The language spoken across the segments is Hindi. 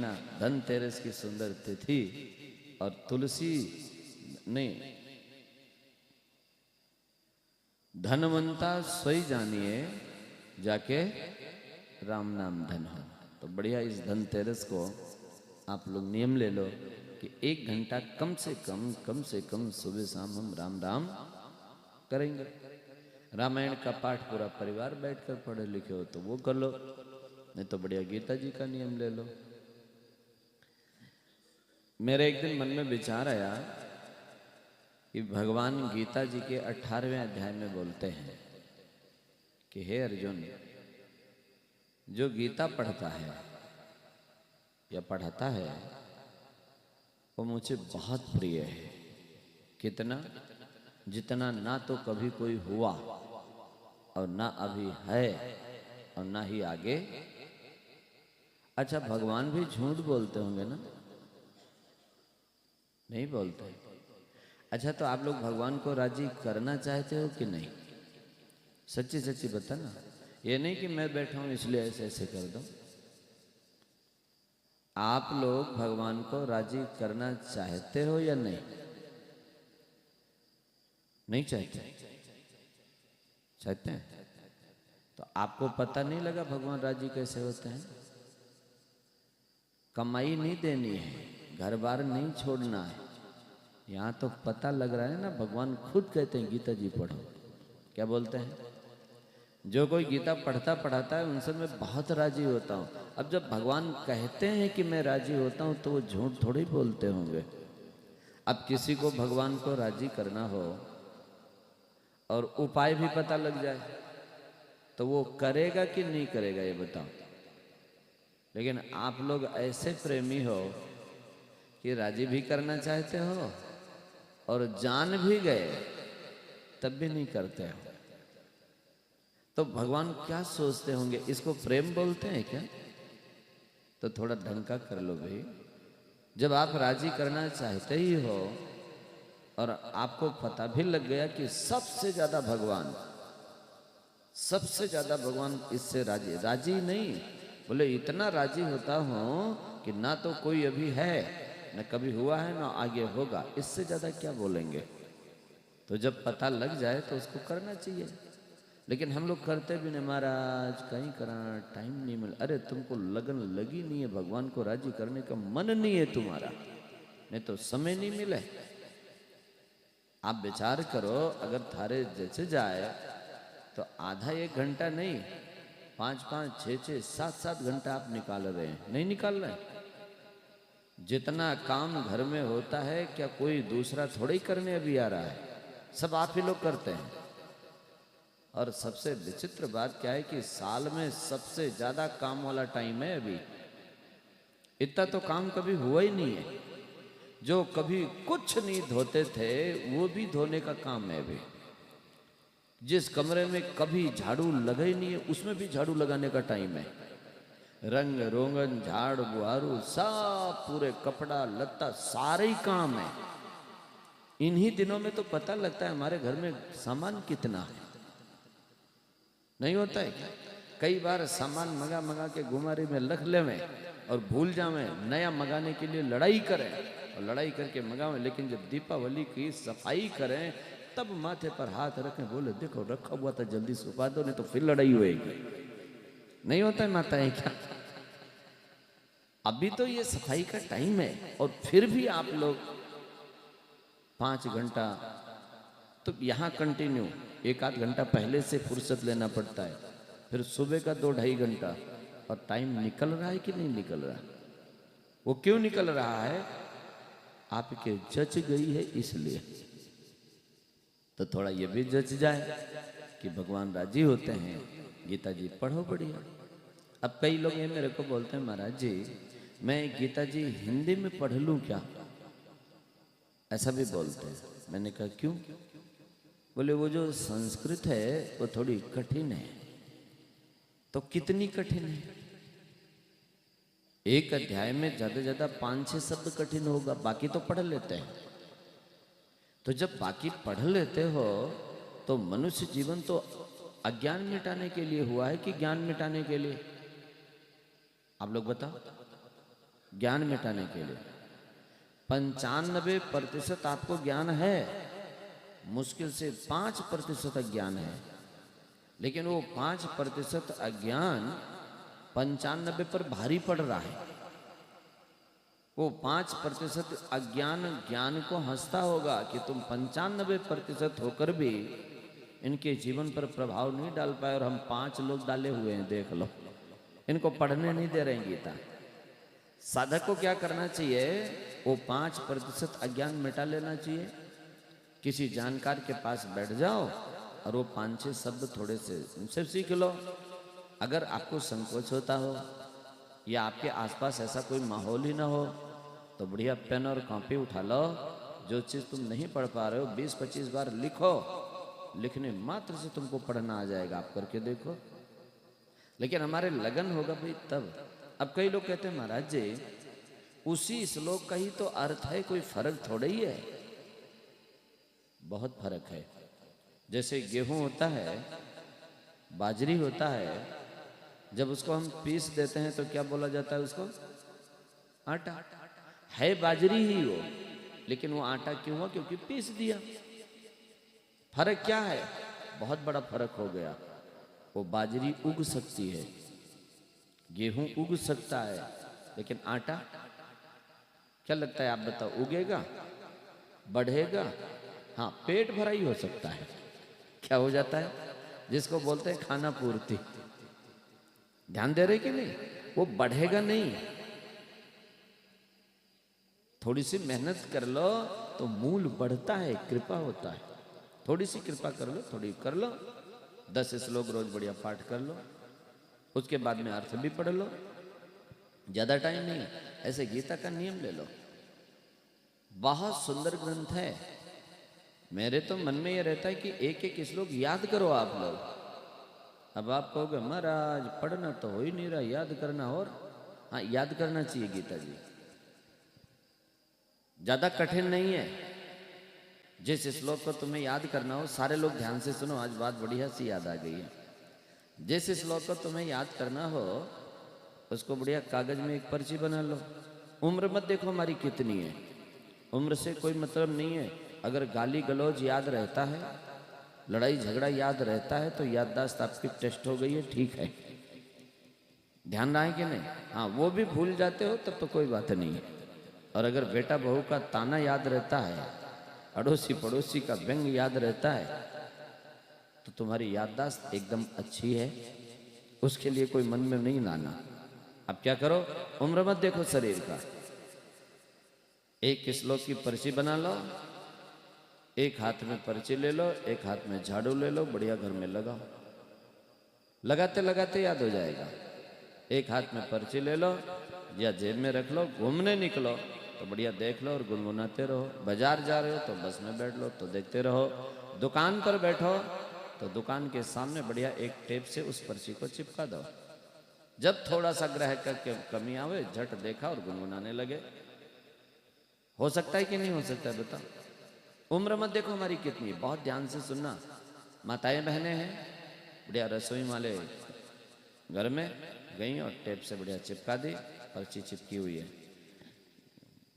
महीना धनतेरस की सुंदर तिथि और तुलसी ने धनवंता सोई जानिए जाके राम नाम धन हो। तो बढ़िया इस धनतेरस को आप लोग नियम ले लो कि 1 घंटा कम से कम सुबह शाम हम राम राम करेंगे। रामायण का पाठ पूरा परिवार बैठकर पढ़े लिखे हो तो वो कर लो, नहीं तो बढ़िया गीता जी का नियम ले लो। मेरे एक दिन मन में विचार आया कि भगवान गीता जी के 18वें अध्याय में बोलते हैं कि हे अर्जुन, जो गीता पढ़ता है या पढ़ाता है वो मुझे बहुत प्रिय है। कितना? जितना ना तो कभी कोई हुआ और ना अभी है और ना ही आगे। अच्छा, भगवान भी झूठ बोलते होंगे ना? नहीं बोलते। अच्छा, तो आप लोग भगवान को राजी करना चाहते हो कि नहीं? सच्ची सच्ची बता ना। ये नहीं कि मैं बैठा हूं इसलिए ऐसे ऐसे कर दो। आप लोग भगवान को राजी करना चाहते हो या नहीं? नहीं चाहते? चाहते हैं? तो आपको पता नहीं लगा भगवान राजी कैसे होते हैं? कमाई नहीं देनी है, घर बार नहीं छोड़ना है। यहाँ तो पता लग रहा है ना, भगवान खुद कहते हैं गीता जी पढ़ो। क्या बोलते हैं? जो कोई गीता पढ़ता पढ़ाता है उनसे मैं बहुत राजी होता हूँ। अब जब भगवान कहते हैं कि मैं राजी होता हूँ तो वो झूठ थोड़ी बोलते होंगे। अब किसी को भगवान को राजी करना हो और उपाय भी पता लग जाए तो वो करेगा कि नहीं करेगा, ये बताओ। लेकिन आप लोग ऐसे प्रेमी हो कि राजी भी करना चाहते हो और जान भी गए तब भी नहीं करते हो। तो भगवान क्या सोचते होंगे? इसको प्रेम बोलते हैं क्या? तो थोड़ा ढंग का कर लो भाई। जब आप राजी करना चाहते ही हो और आपको पता भी लग गया कि सबसे ज्यादा भगवान इससे राजी नहीं, बोले इतना राजी होता हूं कि ना तो कोई अभी है, न कभी हुआ है, ना आगे होगा, इससे ज्यादा क्या बोलेंगे? तो जब पता लग जाए तो उसको करना चाहिए। लेकिन हम लोग करते भी नहीं, महाराज कहीं करा, टाइम नहीं मिला। अरे तुमको लगन लगी नहीं है, भगवान को राजी करने का मन नहीं है तुम्हारा, नहीं तो समय नहीं मिले। आप विचार करो, अगर थारे जैसे जाए तो आधा 1 घंटा नहीं, 5-5, 6-6, 7-7 घंटा आप निकाल रहे हैं। नहीं निकाल रहे? जितना काम घर में होता है क्या कोई दूसरा थोड़ा ही करने अभी आ रहा है? सब आप ही लोग करते हैं। और सबसे विचित्र बात क्या है कि साल में सबसे ज्यादा काम वाला टाइम है अभी। इतना तो काम कभी हुआ ही नहीं है। जो कभी कुछ नहीं धोते थे वो भी धोने का काम है अभी। जिस कमरे में कभी झाड़ू लगा ही नहीं है उसमें भी झाड़ू लगाने का टाइम है। रंग रोगन झाड़ बुहारू सब पूरे कपड़ा लत्ता सारे ही काम है। इन्हीं दिनों में तो पता लगता है हमारे घर में सामान कितना है। नहीं होता है क्या? कई बार सामान मंगा के गुमारी में रख लेवे और भूल जावे, नया मंगाने के लिए लड़ाई करें और लड़ाई करके मंगावे, लेकिन जब दीपावली की सफाई करें तब माथे पर हाथ रखें, बोले देखो रखा हुआ था जल्दी सुखा दो नहीं तो फिर लड़ाई होएगी। नहीं होता है माता है क्या? अभी तो ये सफाई का टाइम है और फिर भी आप लोग 5 घंटा, तो यहाँ कंटिन्यू 1-8 घंटा पहले से फुर्सत लेना पड़ता है, फिर सुबह का 2-2.5 घंटा। और टाइम निकल रहा है कि नहीं निकल रहा? वो क्यों निकल रहा है? आपके जच गई है इसलिए। तो थोड़ा ये भी जच जाए कि भगवान राजी होते हैं, गीता जी पढ़ो बढ़िया। अब कई लोग ये मेरे को बोलते हैं, महाराज जी मैं गीता जी हिंदी में पढ़ लूं क्या? ऐसा भी बोलते हैं। मैंने कहा क्यों? बोले वो जो संस्कृत है वो थोड़ी कठिन है। तो कितनी कठिन है? एक अध्याय में ज्यादा से ज्यादा 5-6 शब्द कठिन होगा, बाकी तो पढ़ लेते हैं। तो जब बाकी पढ़ लेते हो तो मनुष्य जीवन तो अज्ञान मिटाने के लिए हुआ है कि ज्ञान मिटाने के लिए? आप लोग बताओ। ज्ञान मिटाने के लिए। 95% आपको ज्ञान है, मुश्किल से 5% अज्ञान है, लेकिन वो 5% अज्ञान 95 पर भारी पड़ रहा है। वो 5% अज्ञान ज्ञान को हंसता होगा कि तुम 95% होकर भी इनके जीवन पर प्रभाव नहीं डाल पाए, और हम 5 लोग डाले हुए हैं, देख लो, इनको पढ़ने नहीं दे रहे हैं गीता। साधक को क्या करना चाहिए? वो 5% अज्ञान मिटा लेना चाहिए। किसी जानकार के पास बैठ जाओ और वो 5-6 शब्द थोड़े से उनसे सीख लो। अगर आपको संकोच होता हो या आपके आसपास ऐसा कोई माहौल ही ना हो, तो बढ़िया पेन और कॉपी उठा लो। जो चीज़ तुम नहीं पढ़ पा रहे हो 20-25 बार लिखो, लिखने मात्र से तुमको पढ़ना आ जाएगा। आप करके देखो। लेकिन हमारे लगन होगा भाई तब। अब कई लोग कहते हैं महाराज जी उसी श्लोक का ही तो अर्थ है, कोई फर्क थोड़ा ही है। बहुत फर्क है। जैसे गेहूं होता है, बाजरी होता है, जब उसको हम पीस देते हैं तो क्या बोला जाता है उसको? आटा। है बाजरी ही वो, लेकिन वो आटा क्यों हुआ? क्योंकि पीस दिया। फर्क क्या है? बहुत बड़ा फर्क हो गया। वो बाजरी उग सकती है, गेहूं उग सकता है, लेकिन आटा क्या लगता है? आप बताओ, उगेगा? बढ़ेगा? हाँ, पेट भरा ही हो सकता है। क्या हो जाता है? जिसको बोलते हैं खाना पूर्ति। ध्यान दे रहे कि नहीं? वो बढ़ेगा नहीं। थोड़ी सी मेहनत कर लो तो मूल बढ़ता है, कृपा होता है। थोड़ी सी कृपा कर लो, थोड़ी कर लो, 10 श्लोक रोज बढ़िया पाठ कर लो, उसके बाद में अर्थ भी पढ़ लो। ज्यादा टाइम नहीं, ऐसे गीता का नियम ले लो। बहुत सुंदर ग्रंथ है। मेरे तो मन में ये रहता है कि एक एक श्लोक याद करो आप लोग। अब आप कहोगे महाराज पढ़ना तो हो ही नहीं रहा, याद करना। और हाँ, याद करना चाहिए गीता जी, ज्यादा कठिन नहीं है। जिस श्लोक को तुम्हें याद करना हो, सारे लोग ध्यान से सुनो, आज बात बढ़िया सी याद आ गई है। जिस श्लोक को तुम्हें याद करना हो उसको बढ़िया कागज में एक पर्ची बना लो। उम्र मत देखो हमारी कितनी है, उम्र से कोई मतलब नहीं है। अगर गाली गलौज याद रहता है, लड़ाई झगड़ा याद रहता है, तो याददाश्त आपकी टेस्ट हो गई है, ठीक है। ध्यान रहा है कि नहीं? हाँ, वो भी भूल जाते हो तब तो कोई बात नहीं है। और अगर बेटा बहू का ताना याद रहता है, अड़ोसी पड़ोसी का व्यंग याद रहता है, तो तुम्हारी याददाश्त एकदम अच्छी है। उसके लिए कोई मन में नहीं लाना। अब क्या करो? उम्र मत देखो शरीर का। एक श्लोक की पर्ची बना लो, एक हाथ में पर्ची ले लो, एक हाथ में झाड़ू ले लो, बढ़िया घर में लगाओ। लगाते लगाते याद हो जाएगा। एक हाथ में पर्ची ले लो या जेब में रख लो, घूमने निकलो तो बढ़िया देख लो और गुनगुनाते रहो। बाजार जा रहे हो तो बस में बैठ लो तो देखते रहो। दुकान पर बैठो तो दुकान के सामने बढ़िया एक टेप से उस पर्ची को चिपका दो। जब थोड़ा सा ग्राहक का कमी आवे, झट देखा और गुनगुनाने लगे। हो सकता है कि नहीं हो सकता है? बताओ। उम्र मत देखो हमारी कितनी, बहुत ध्यान से सुनना। माताएं बहनें हैं, बढ़िया रसोई वाले घर में गई और टेप से बढ़िया चिपका दी, पर्ची चिपकी हुई है।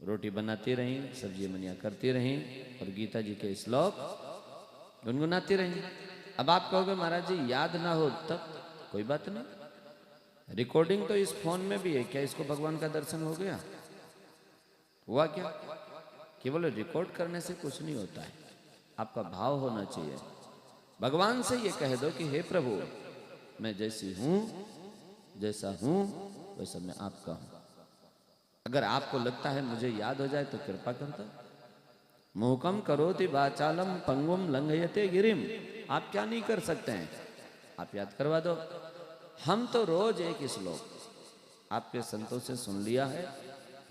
रोटी बनाती रहीं, सब्जी मनिया करती रहीं और गीता जी के श्लोक गुनगुनाती रहीं। अब आप कहोगे महाराज जी याद ना हो, तब कोई बात नहीं, रिकॉर्डिंग तो इस फोन में भी है। क्या इसको भगवान का दर्शन हो गया? हुआ क्या? केवल रिकॉर्ड करने से कुछ नहीं होता है, आपका भाव होना चाहिए। भगवान से ये कह दो कि हे प्रभु, मैं जैसी हूं, जैसा हूं वैसा मैं आपका हूं। अगर आपको लगता है मुझे याद हो जाए तो कृपा कर दो। मूकम करोति वाचालम पंगुम लंघयते गिरिम। आप क्या नहीं कर सकते हैं, आप याद करवा दो। हम तो रोज एक श्लोक आपके संतों से सुन लिया है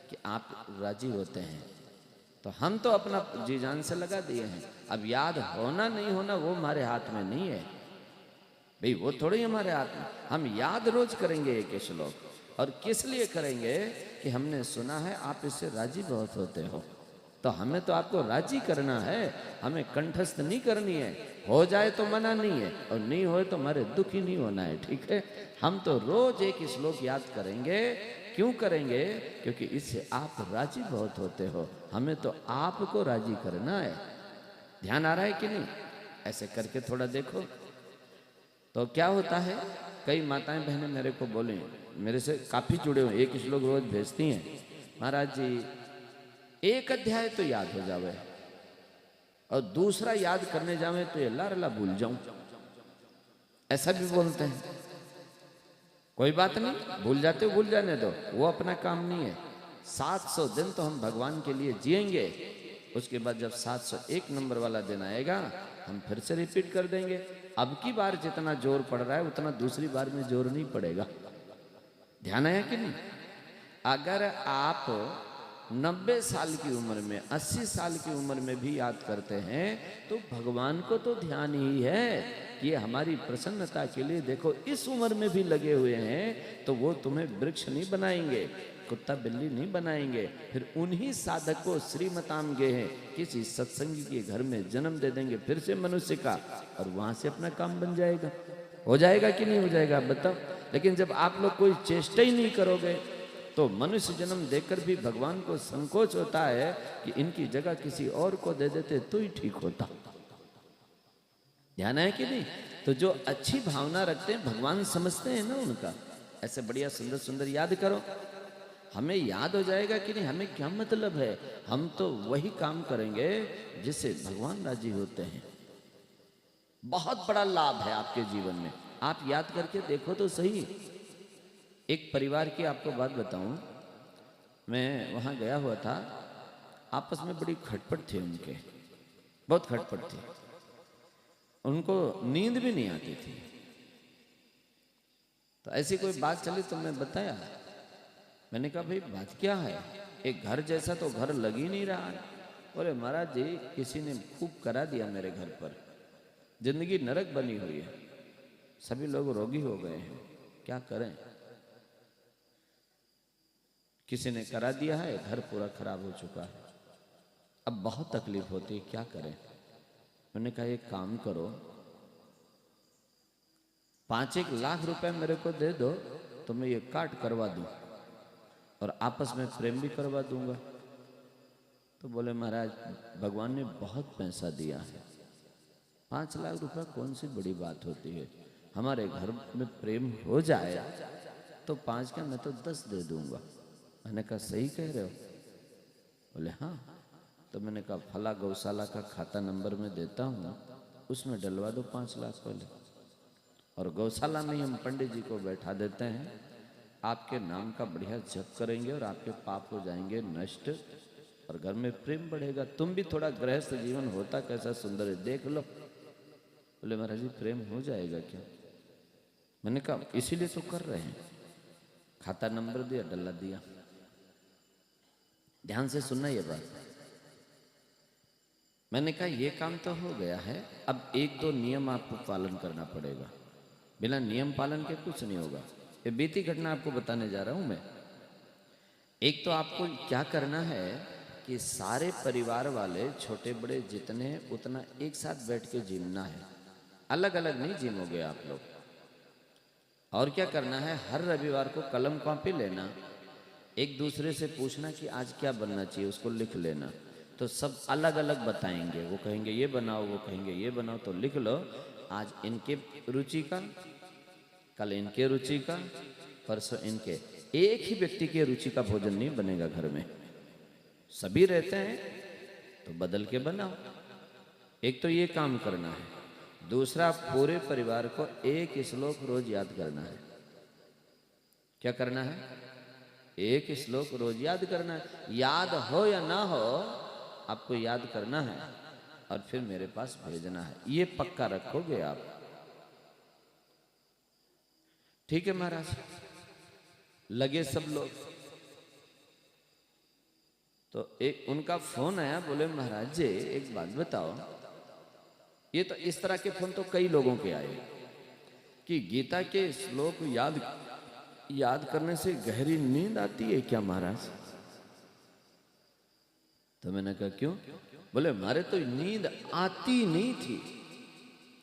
कि आप राजी होते हैं, तो हम तो अपना जी जान से लगा दिए हैं। अब याद होना नहीं होना वो हमारे हाथ में नहीं है भाई, वो थोड़ी हमारे हाथ में। हम याद रोज करेंगे एक श्लोक, और किस लिए करेंगे कि हमने सुना है आप इससे राजी बहुत होते हो, तो हमें तो आपको राजी करना है, हमें कंठस्थ नहीं करनी है। हो जाए तो मना नहीं है, और नहीं होए तो हमारे दुखी नहीं होना है, ठीक है। हम तो रोज एक श्लोक याद करेंगे क्यों करेंगे? क्योंकि इससे आप राजी बहुत होते हो, हमें तो आपको राजी करना है। ध्यान आ रहा है कि नहीं? ऐसे करके थोड़ा देखो तो क्या होता है। कई माताएं बहनें मेरे को बोले, मेरे से काफी जुड़े हुए, एक श्लोक रोज भेजती हैं, महाराज जी एक अध्याय तो याद हो जावे और दूसरा याद करने जावे तो ये लारला भूल जाऊं, ऐसा भी बोलते हैं। कोई बात नहीं, भूल जाते हो भूल जाने दो, वो अपना काम नहीं है। 700 दिन तो हम भगवान के लिए जिएंगे, उसके बाद जब 701 नंबर वाला दिन आएगा हम फिर से रिपीट कर देंगे। अब की बार जितना जोर पड़ रहा है उतना दूसरी बार में जोर नहीं पड़ेगा। ध्यान आया कि नहीं? अगर आप 90 साल की उम्र में, 80 साल की उम्र में भी याद करते हैं तो भगवान को तो ध्यान ही है कि ये हमारी प्रसन्नता के लिए देखो इस उम्र में भी लगे हुए हैं, तो वो तुम्हें वृक्ष नहीं बनाएंगे, कुत्ता बिल्ली नहीं बनाएंगे, फिर उन्हीं साधक को श्रीमताम गे हैं किसी सत्संगी के घर में जन्म दे देंगे फिर से मनुष्य का, और वहां से अपना काम बन जाएगा। हो जाएगा कि नहीं हो जाएगा आप बताओ? लेकिन जब आप लोग कोई चेष्टा ही नहीं करोगे तो मनुष्य जन्म देकर भी भगवान को संकोच होता है कि इनकी जगह किसी और को दे देते तो ही ठीक होता। ध्यान है कि नहीं? तो जो अच्छी भावना रखते हैं भगवान समझते हैं ना उनका। ऐसे बढ़िया सुंदर सुंदर याद करो, हमें याद हो जाएगा कि नहीं। हमें क्या मतलब है, हम तो वही काम करेंगे जिससे भगवान राजी होते हैं। बहुत बड़ा लाभ है आपके जीवन में, आप याद करके देखो तो सही। एक परिवार की आपको बात बताऊं, मैं वहां गया हुआ था, आपस में बड़ी खटपट थी उनके, बहुत खटपट थी, उनको नींद भी नहीं आती थी। तो ऐसी कोई बात चली तो मैं बताया, मैंने कहा भाई बात क्या है, एक घर जैसा तो घर लग ही नहीं रहा है। बोले महाराज जी किसी ने खूब करा दिया मेरे घर पर, जिंदगी नरक बनी हुई है, सभी लोग रोगी हो गए हैं, क्या करें। किसी ने करा दिया है, घर पूरा खराब हो चुका है, अब बहुत तकलीफ होती है, क्या करें। मैंने कहा एक काम करो, 5-1 लाख रुपए मेरे को दे दो तो मैं ये काट करवा दूं और आपस में प्रेम भी करवा दूंगा। तो बोले महाराज भगवान ने बहुत पैसा दिया है, 5 लाख रुपए कौन सी बड़ी बात होती है, हमारे घर में प्रेम हो जाए तो 5 का मैं तो 10 दे दूंगा। मैंने कहा सही कह रहे हो? बोले हाँ। तो मैंने कहा फला गौशाला का खाता नंबर में देता हूँ, उसमें डलवा दो 5 लाख पहले, और गौशाला में हम पंडित जी को बैठा देते हैं, आपके नाम का बढ़िया जप करेंगे और आपके पाप हो जाएंगे नष्ट और घर में प्रेम बढ़ेगा। तुम भी थोड़ा गृहस्थ जीवन होता कैसा सुंदर है देख लो। बोले महाराज जी प्रेम हो जाएगा क्या? मैंने कहा इसीलिए तो कर रहे हैं। खाता नंबर दिया, डल्ला दिया। ध्यान से सुनना ये बात। मैंने कहा ये काम तो हो गया है, अब 1-2 नियम आपको पालन करना पड़ेगा, बिना नियम पालन के कुछ नहीं होगा। ये बीती घटना आपको बताने जा रहा हूं मैं। एक तो आपको क्या करना है कि सारे परिवार वाले छोटे बड़े जितने उतना एक साथ बैठ के जीना है, अलग अलग नहीं जीमोगे आप लोग। और क्या करना है, हर रविवार को कलम कॉपी लेना, एक दूसरे से पूछना कि आज क्या बनना चाहिए, उसको लिख लेना। तो सब अलग अलग बताएंगे, वो कहेंगे ये बनाओ, वो कहेंगे ये बनाओ, तो लिख लो आज इनके रुचि का, कल इनके रुचि का, परसों इनके। एक ही व्यक्ति के रुचि का भोजन नहीं बनेगा घर में, सभी रहते हैं तो बदल के बनाओ। एक तो ये काम करना है। दूसरा पूरे परिवार को एक श्लोक रोज याद करना है। क्या करना है? एक श्लोक रोज याद करना है। याद हो या ना हो आपको याद करना है और फिर मेरे पास भेजना है, ये पक्का रखोगे आप। ठीक है महाराज? लगे सब लोग। तो एक उनका फोन आया, बोले महाराज जी एक बात बताओ, ये तो इस तरह के फोन तो कई लोगों के आए कि गीता के श्लोक याद करने से गहरी नींद आती है क्या महाराज? तो मैंने कहा क्यों? बोले हमारे तो नींद आती नहीं थी,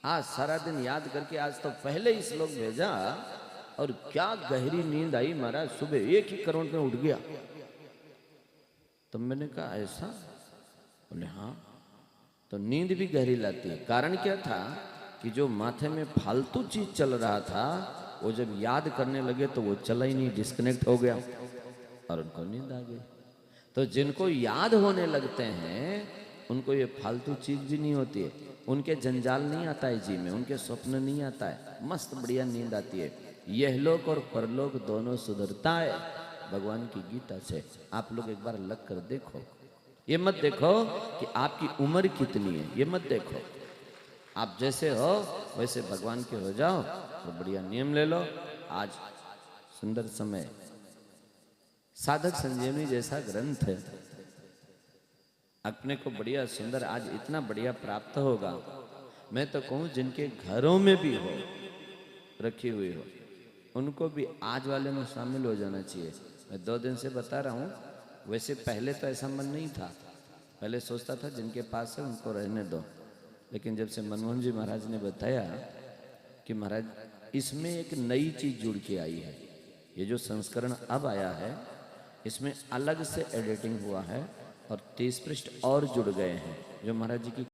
आज सारा दिन याद करके आज तो पहले ही श्लोक भेजा और क्या गहरी नींद आई महाराज, सुबह 1 ही करवट में उठ गया। तो मैंने कहा ऐसा? बोले हाँ। तो नींद भी गहरी लाती है। कारण क्या था कि जो माथे में फालतू चीज चल रहा था वो जब याद करने लगे तो वो चला ही नहीं, डिस्कनेक्ट हो गया और उनको नींद आ गई। तो जिनको याद होने लगते हैं उनको ये फालतू चीज भी नहीं होती है, उनके जंजाल नहीं आता है जी में, उनके स्वप्न नहीं आता है, मस्त बढ़िया नींद आती है। यह लोक और परलोक दोनों सुधरता है भगवान की गीता से। आप लोग एक बार लग कर देखो। ये मत देखो कि आपकी उम्र कितनी है, ये मत देखो। आप जैसे हो वैसे भगवान के हो जाओ तो बढ़िया नियम ले लो। आज सुंदर समय, साधक संजीवनी जैसा ग्रंथ है, अपने को बढ़िया सुंदर आज इतना बढ़िया प्राप्त होगा। मैं तो कहूँ जिनके घरों में भी हो रखी हुई हो उनको भी आज वाले में शामिल हो जाना चाहिए। मैं 2 दिन से बता रहा हूँ, वैसे पहले तो ऐसा मन नहीं था, पहले सोचता था जिनके पास है उनको रहने दो। लेकिन जब से मनमोहन जी महाराज ने बताया कि महाराज इसमें एक नई चीज जुड़ के आई है, ये जो संस्करण अब आया है इसमें अलग से एडिटिंग हुआ है और 30 पृष्ठ और जुड़ गए हैं जो महाराज जी की